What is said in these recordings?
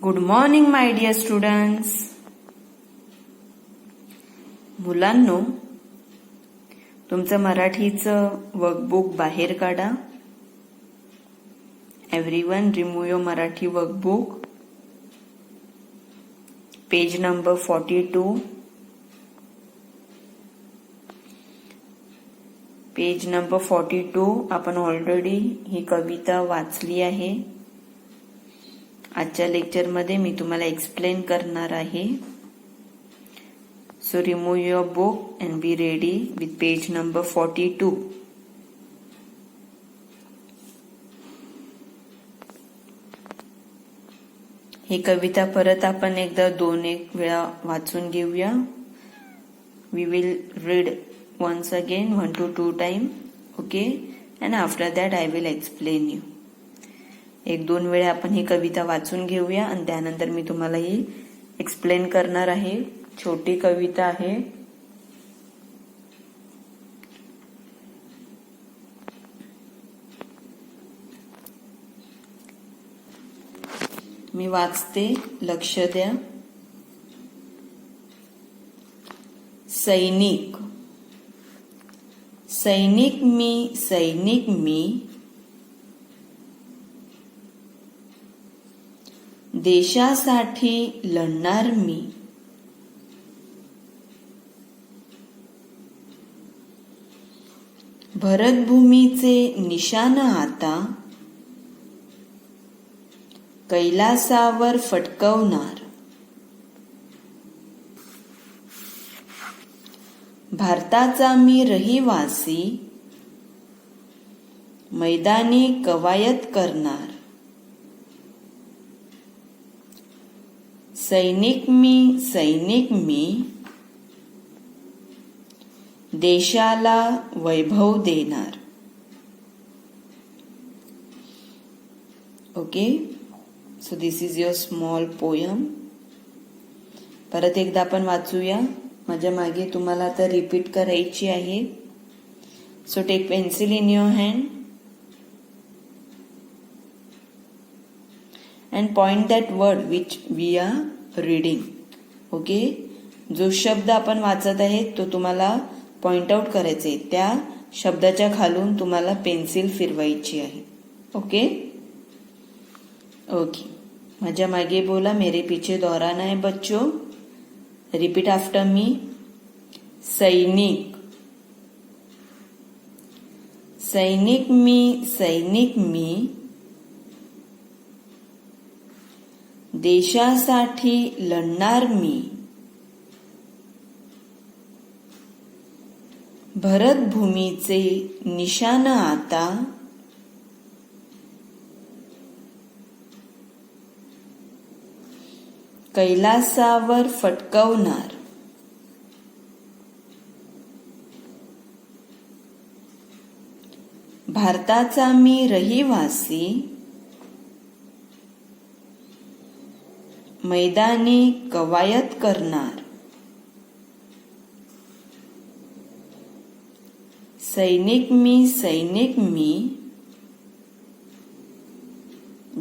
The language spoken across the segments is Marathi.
गुड मॉर्निंग माय डियर स्टुडंट्स. मुलांनो, तुमचं मराठीचं वर्कबुक बाहेर काढा. Everyone remove your Marathi workbook. Page number 42. Page number 42. आपण ऑलरेडी ही कविता वाचली आहे. आजच्या लेक्चरमध्ये मी तुम्हाला एक्सप्लेन करणार आहे. So remove your book and be ready with page number 42. ही कविता परत आपण एकदा 2-1 वेळा वाचून घेऊया. We will read once again 1 to 2 time. Okay, and after that I will explain you. 1-2 वेळा आपण ही कविता वाचून घेऊया आणि त्यानंतर मी तुम्हाला ही एक्सप्लेन करणार आहे. छोटी कविता आहे. मी वाचते, लक्ष द्या. सैनिक. सैनिक मी देशासाठी लढणार मी. भरतभूमीचे निशाण आता कैलासावर फटकवणार. भारताचा मी रहिवासी मैदानी कवायत करणार. सैनिक मी देशाला वैभव देणार. Okay, so this is your small poem. परत एकदा आपण वाचूया. माझ्या मागे तुम्हाला आता रिपीट करायची आहे. So take pencil in your hand and point that word which we are reading. Okay, जो शब्द आपण वाचत आहे तो तुम्हाला पॉइंट आउट करायचा आहे. त्या शब्दाच्या खालून तुम्हाला पेन्सिल फिरवायची आहे. ओके ओके, माझ्या मागे बोला. मेरे पीछे दोहराना है बच्चों. Repeat after me. सैनिक. सैनिक मी देशासाठी लढणार मी. भरतभूमीचे निशाण आता कैलासावर फटकवणार. भारताचा मी रहिवासी मैदानी कवायत करणार. सैनिक मी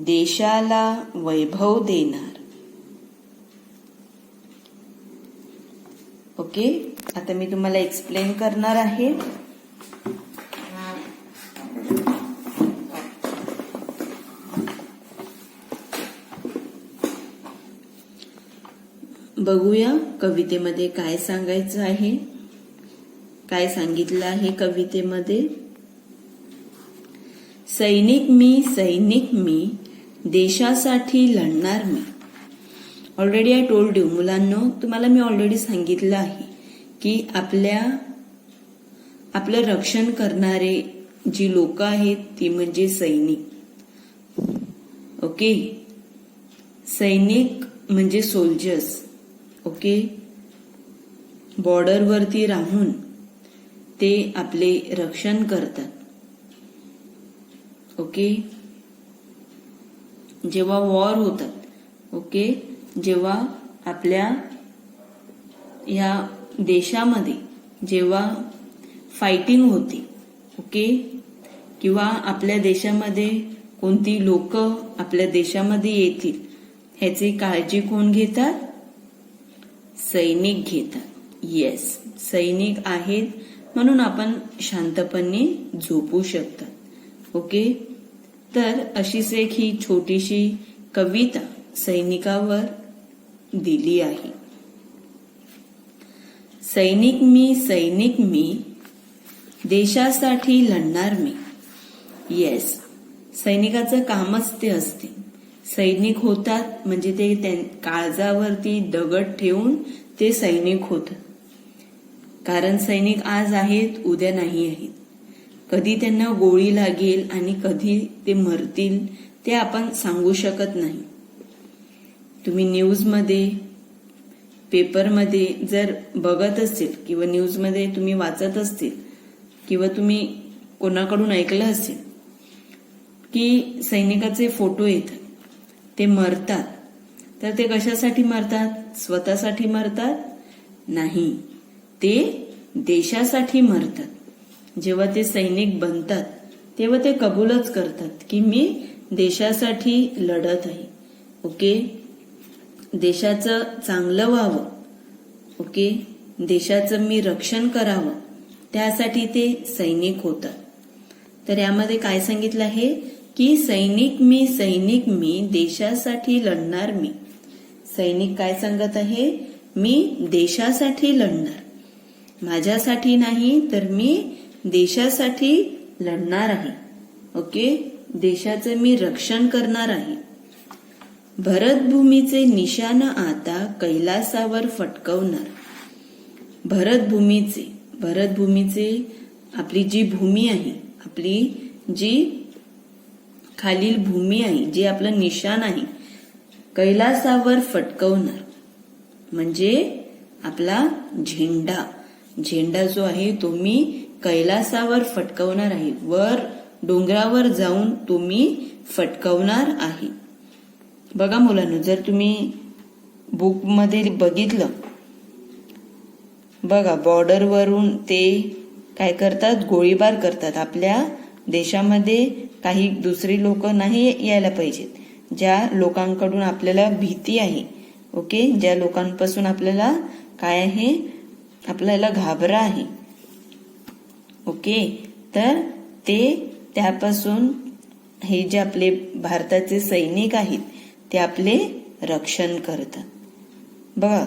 देशाला वैभव देणार. ओके, आता मी तुम्हाला एक्सप्लेन करणार आहे. बघूया कवितेमध्ये काय सांगायचं आहे, काय सांगितलं आहे कवितेमध्ये. सैनिक मी देशासाठी लढणार मी. ऑलरेडी आय टोल्ड यू मुलांनो, तुम्हाला मी ऑलरेडी सांगितलं आहे की आपलं रक्षण करणारे जी लोक आहेत ती म्हणजे सैनिक. ओके, सैनिक म्हणजे सोल्जर्स. ओके, बॉर्डरवरती राहून ते आपले रक्षण करतात. ओके, जेव्हा वॉर होतात, ओके, जेव्हा आपल्या या देशामध्ये जेव्हा फायटिंग होते, ओके, किंवा आपल्या देशामध्ये कोणती लोक आपल्या देशामध्ये येतील ह्याची काळजी कोण घेतात? सैनिक घेतात. येस, सैनिक आहेत म्हणून आपण शांतपणे झोपू शकतात. ओके, तर अशीच एक ही छोटीशी कविता सैनिकावर दिली आहे. सैनिक मी देशासाठी लढणार मी. येस, सैनिकाचं कामच ते असते. सैनिक होतात म्हणजे ते काळजावरती दगड ठेवून ते सैनिक होतात. कारण सैनिक आज आहेत, उद्या नाही आहेत. कधी त्यांना गोळी लागेल आणि कधी ते मरतील ते आपण सांगू शकत नाही. तुम्ही न्यूजमध्ये, पेपरमध्ये जर बघत असतील किंवा न्यूजमध्ये तुम्ही वाचत असतील किंवा तुम्ही कोणाकडून ऐकलं असेल की सैनिकाचे फोटो येतात, ते मरतात, तर ते कशासाठी मरतात? स्वतःसाठी मरतात? नाही, ते देशासाठी मरतात. जेव्हा ते सैनिक बनतात तेव्हा ते कबूलच करतात की मी देशासाठी लढत आहे. ओके, देशाचं चांगलं व्हावं, ओके, देशाचं मी रक्षण करावं, त्यासाठी ते सैनिक होतात. तर यामध्ये काय सांगितलं आहे की सैनिक मी देशासाठी लढणार मी. सैनिक काय सांगत आहे? मी देशासाठी लढणार, माझ्यासाठी नाही तर मी देशासाठी लढणार आहे. ओके, देशाचं मी रक्षण करणार आहे. भरतभूमीचे निशाण आता कैलासावर फटकवणार. भरतभूमीचे आपली जी भूमी आहे, आपली जी खालील भूमी आहे, जे आपलं निशाण आहे, कैलासावर फटकवणार म्हणजे आपला झेंडा जो आहे तो मी कैलासावर फटकवणार आहे. वर डोंगरावर जाऊन तो मी फटकवणार आहे. बघा मुलांनो, जर तुम्ही बुकमध्ये बघितलं, बघा बॉर्डरवरून ते काय करतात? गोळीबार करतात. आपल्या देशामध्ये काही दुसरी लोक नाही यायला पाहिजेत. ज्या लोकांकडून आपल्याला भीती आहे, ओके, ज्या लोकांपासून आपल्याला काय आहे, आपल्याला घाबरा आहे, ओके, तर ते त्यापासून हे जे आपले भारताचे सैनिक आहेत ते आपले रक्षण करतात. बघा,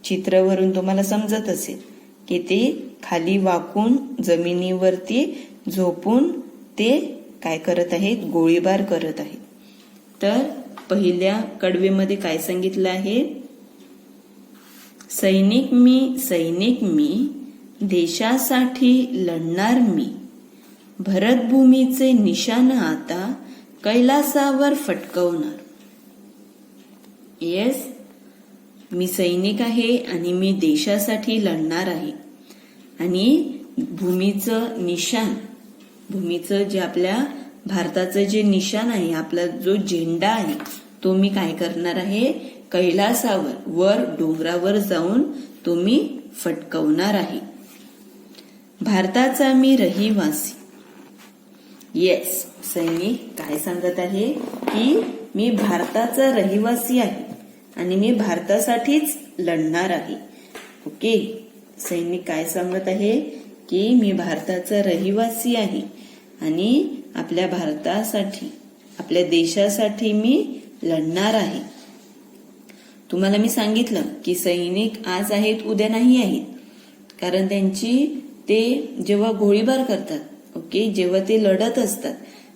चित्रावरून तुम्हाला समजत असेल की ते खाली वाकून जमिनीवरती झोपून ते काय करत आहेत? गोळीबार करत आहेत. तर पहिल्या कडवेमध्ये काय सांगितलं आहे? सैनिक मी देशासाठी लढणार मी. भरतभूमीचे निशाण आता कैलासावर फटकवणार. येस, मी सैनिक आहे आणि मी देशासाठी लढणार आहे. आणि भूमीचं निशाण, भूमीचं जे आपल्या भारताचं जे निशाण आहे, आपला जो झेंडा आहे, तो मी काय करणार आहे? कैलासावर, वर डोंगरावर जाऊन तो मी फटकवणार आहे. भारताचा मी रहिवासी. येस, सैनिक काय सांगत आहे की मी भारताचा रहिवासी आहे आणि मी भारतासाठीच लढणार आहे. ओके, सैनिक काय सांगत आहे की मी भारताचा रहिवासी आहे आणि आपल्या भारतासाठी, आपल्या देशासाठी मी लढणार आहे. तुम्हाला मी सांगितलं की सैनिक आज आहेत, उद्या नाही आहेत. कारण ते जेव्हा गोळीबार करतात, ओके, जेव्हा ते लढत असतात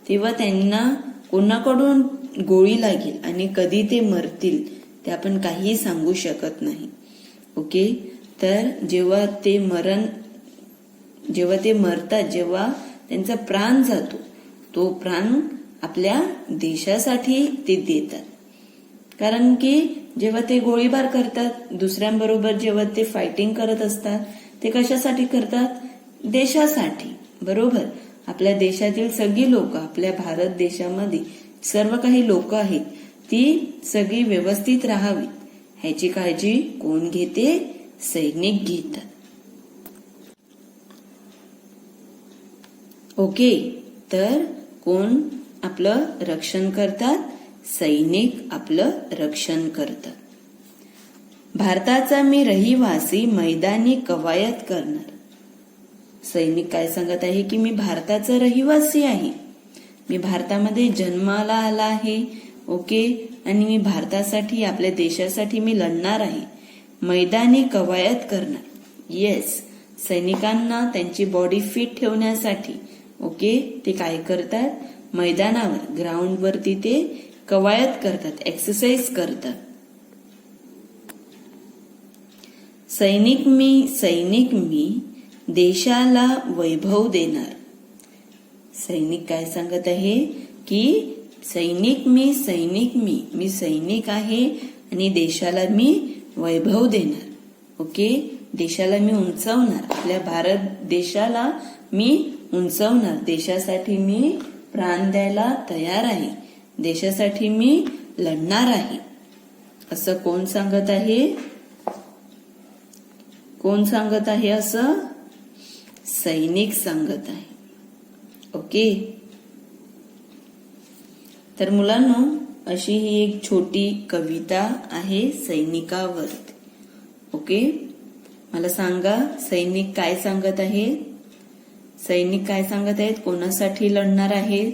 तेव्हा त्यांना कोणाकडून गोळी लागेल आणि कधी ते मरतील ते आपण काही सांगू शकत नाही. ओके, तर जेव्हा ते मरतात, जेव्हा त्यांचा प्राण जातो, तो प्राण आपल्या देशासाठी ते देतात. कारण की जेव्हा ते गोळीबार करतात, दुसऱ्यांबरोबर जेव्हा ते फायटिंग करत असतात, ते कशासाठी करतात? देशासाठी. बरोबर, आपल्या देशातील सगळी लोक, आपल्या भारत देशामध्ये सर्व काही लोक आहेत, ती सगळी व्यवस्थित राहावीत ह्याची काळजी कोण घेते? सैनिक घेतात. ओके, तर कोण आपलं रक्षण करतात? सैनिक आपलं रक्षण करतात. भारताचा मी रहिवासी मैदानी कवायत करणार. सैनिक काय सांगत आहे की मी भारताचा रहिवासी आहे, मी भारतामध्ये जन्माला आला आहे. ओके, आणि मी भारतासाठी आपल्या देशासाठी मी लढणार आहे, मैदानी कवायत करणार. येस, सैनिकांना त्यांची बॉडी फिट ठेवण्यासाठी ओके ते काय करतात, मैदानावर ग्राउंडवरती ते कवायत करतात, एक्सरसाइज करतात. सैनिक मी देशाला वैभव देणार. सैनिक काय सांगत आहे की सैनिक मी सैनिक आहे आणि देशाला मी वैभव देणार. ओके, देशाला मी उंचावणार, आपल्या भारत देशाला मी उंचावणार, देशासाठी मी प्राण द्यायला तयार आहे, देशासाठी मी लढणार आहे. असं कोण सांगत आहे? कोण सांगत आहे असं? सैनिक सांगत आहे. ओके, तर मुलांनो अशी ही एक छोटी कविता आहे सैनिकावरती. ओके, मला सांगा सैनिक काय सांगत आहेत? सैनिक काय सांगत आहेत? कोणासाठी लढणार आहे?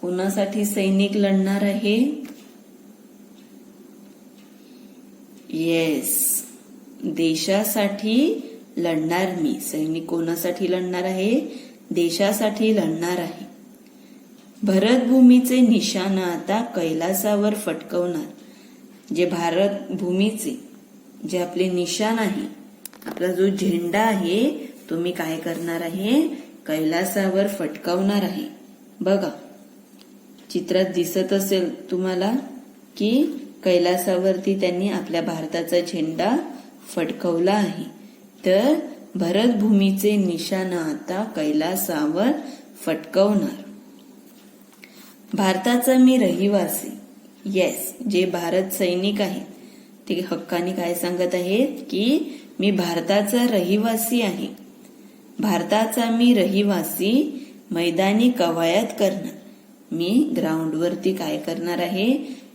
कोणासाठी सैनिक लढणार आहे? येस, देशासाठी लढणार मी. सैनिक कोणासाठी लढणार आहे? देशासाठी लढणार आहे. भारतभूमीचे निशाण आता कैलासावर फटकवणार. जे भारत भूमीचे जे आपले निशाण आहे, आपला जो झेंडा आहे तो मी काय करणार आहे? कैलासावर फटकावणार आहे. बघा चित्रात दिसत असेल तुम्हाला की कैलासावरती त्यांनी आपल्या भारताचा झेंडा फडकवला आहे. तर भारतभूमीचे निशाण आता कैलासावर फटकवणार. भारताचा मी रहिवासी. येस, जे भारत सैनिक आहेत ते हक्काने काय सांगत आहेत की मी भारताचा रहिवासी आहे. भारताचा मी रहिवासी मैदानी कवायत करणार. मी ग्राउंडवरती काय करणार आहे?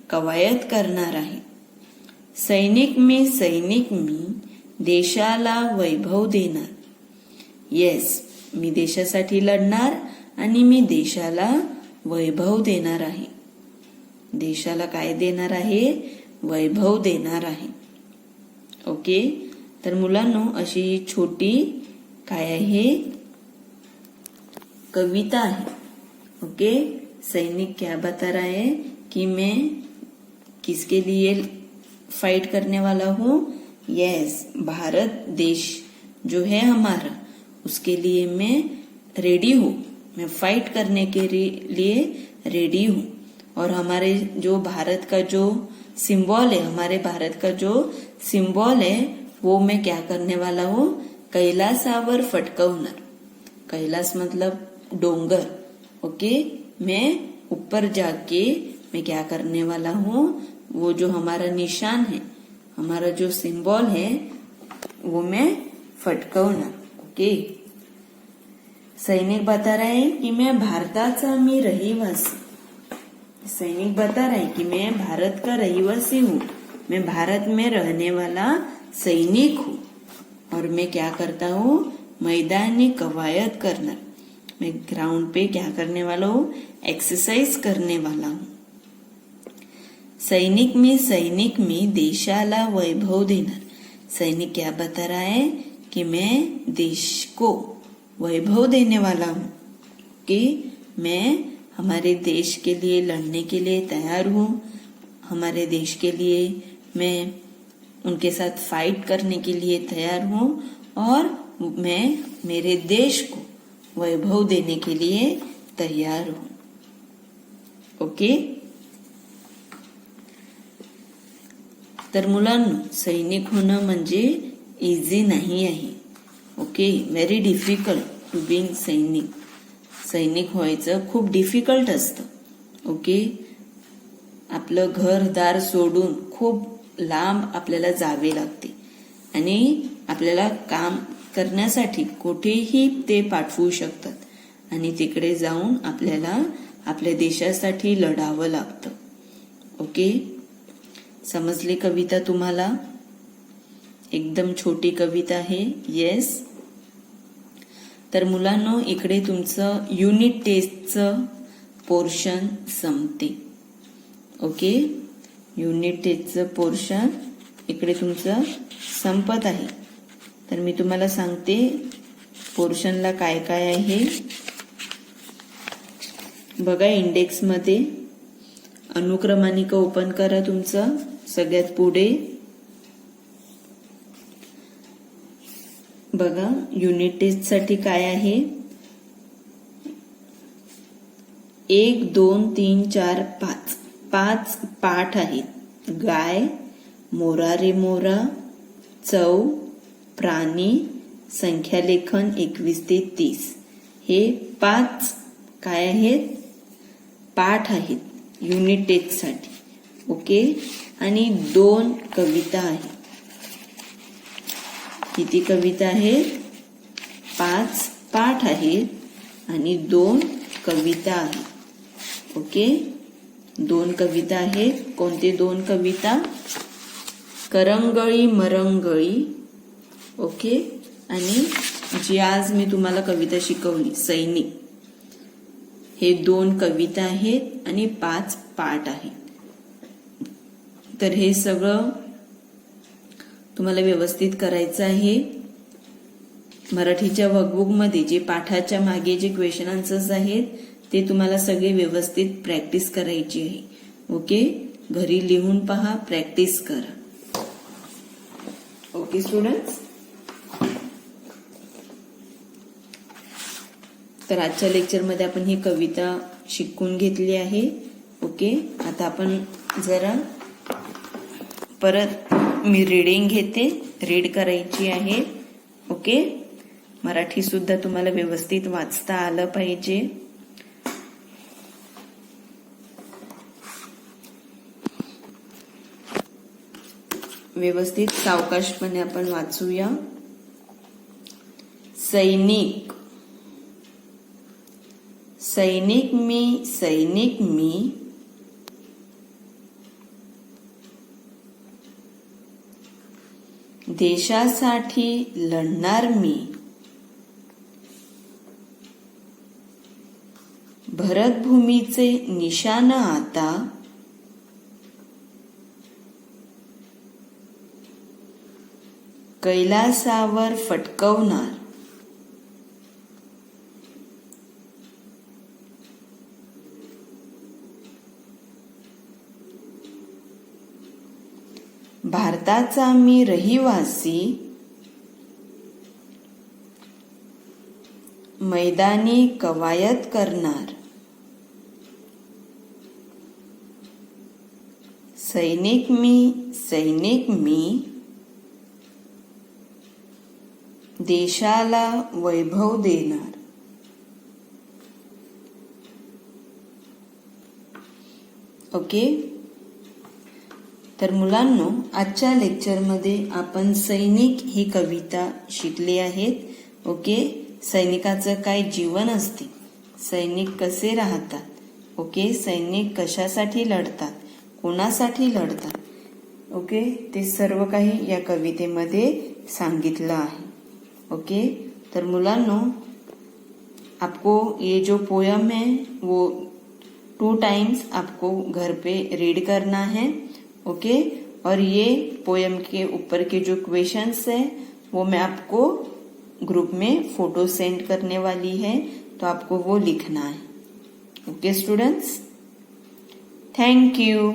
कवायत करणार आहे. सैनिक मी देशाला वैभव देणार. येस, मी देशासाठी लढणार आणि मी देशाला वैभव देणार आहे. देशाला काय देणार आहे? वैभव देणार आहे. ओके, तर मुलांनो अशी छोटी काय आहे? कविता आहे. ओके, सैनिक क्या बता रहा है कि मैं किसके लिए फाइट करने वाला हूँ? यस, भारत देश जो है हमारा, उसके लिए मैं रेडी हूँ, मैं फाइट करने के लिए रेडी हूँ. और हमारे जो भारत का जो सिंबल है, हमारे भारत का जो सिंबल है वो मैं क्या करने वाला हूँ? कैलासावर फटकवणार. कैलास मतलब डोंगर. ओके, मैं ऊपर जाके मैं क्या करने वाला हूँ? वो जो हमारा निशान है, हमारा जो सिंबल है वो मैं फटकवणार. ओके, सैनिक बता रहा है कि मैं भारताचा मी रहिवासी. सैनिक बता रहा है कि मैं भारत का रहिवासी हूँ, मैं भारत में रहने वाला सैनिक हूँ और मैं क्या करता हूँ? मैदानी कवायत करना. मैं ग्राउंड पे क्या करने वाला हूँ? एक्सरसाइज करने वाला हूँ. सैनिक मी देशाला वैभव देणार. सैनिक क्या बता रहा है कि मैं देश को वैभव देने वाला हूँ, कि मैं हमारे देश के लिए लड़ने के लिए तैयार हूँ. हमारे देश के लिए मैं उनके साथ फाइट करने के लिए तैयार हूँ और मैं मेरे देश को वैभव देने के लिए तैयार हूँ. ओके, तर मुलांनो सैनिक होणं म्हणजे इझी नाही आहे. Okay, very difficult to being सैनिक. सैनिक व्हायचं खूप डिफिकल्ट असतं. ओके, आपलं घरदार सोडून खूप लांब आपल्याला जावे लागते आणि आपल्याला काम करण्यासाठी कुठेही ते पाठवू शकतात आणि तिकडे जाऊन आपल्याला आपल्या देशासाठी लढावं लागतं. ओके, समजली कविता तुम्हाला? एकदम छोटी कविता आहे. येस. तर मुलांनो, इकडे तुमचं युनिट टेस्टचं पोर्शन संपते. ओके, युनिट टेस्टचं पोर्शन इकडे तुमचं संपत आहे. तर मी तुम्हाला सांगते पोर्शनला काय काय आहे. बघा, इंडेक्समध्ये अनुक्रमानिका ओपन करा तुमचं सगळ्यात पुढे. बघा, युनिट टेस्ट साठी काय आहे. 1 2 3 4 5 5 पाठ आहेत. गाय, मोरा रे मोरा, चव, प्राणी, संख्यालेखन 21 ते 30. हे 5 काय आहेत, पाठ आहेत युनिट टेस्ट साठी. ओके, आणि 2 कविता आहेत. किती कविता आहेत? 5 पाठ आहेत आणि 2 कविता आहेत. ओके, 2 कविता आहेत. कोणते 2 कविता? करंगळी मरंगळी. ओके, आणि जी आज मी तुम्हाला कविता शिकवली सैनिक, हे 2 कविता आहेत आणि 5 पाठ आहेत. तर हे सगळं तुम्हाला व्यवस्थित करायचं आहे. मराठीच्या वर्कबुक मध्ये जे पाठाच्या मागे जे क्वेश्चन आन्सर्स आहेत ते तुम्हाला सगळे व्यवस्थित प्रॅक्टिस करायची आहे. ओके, घरी लिहून पहा, प्रॅक्टिस करा. ओके स्टुडंट्स, तर आजच्या लेक्चरमध्ये आपण ही कविता शिकून घेतली आहे. ओके, आता आपण जरा परत मी रीडिंग घेते, रीड करायची आहे. ओके, मराठी सुद्धा तुम्हाला व्यवस्थित वाचता आलं पाहिजे. व्यवस्थित सावकाशपणे आपण वाचूया. सैनिक. सैनिक मी देशासाठी लढणार मी. भरतभूमीचे निशाण आता कैलासावर फटकवणार. भारताचा मी रहिवासी, मैदानी कवायत करणार. सैनिक मी देशाला वैभव देणार. ओके, तर मुलांनो, आजच्या लेक्चरमध्ये आपण सैनिक ही कविता शिकली आहेत. ओके, सैनिकाचं काय जीवन असते, सैनिक कसे राहतात. ओके, सैनिक कशासाठी लढतात, कोणासाठी लढतात. ओके, ते सर्व काही या कवितेमध्ये सांगितलं आहे. ओके, तर मुलांनो, आपको ये जो पोयम है वो 2 टाइम्स आपको घर पे रीड करना है. ओके, और ये पोयम के ऊपर के जो क्वेश्चंस है वो मैं आपको ग्रुप में फोटो सेंड करने वाली है, तो आपको वो लिखना है. Okay students, thank you.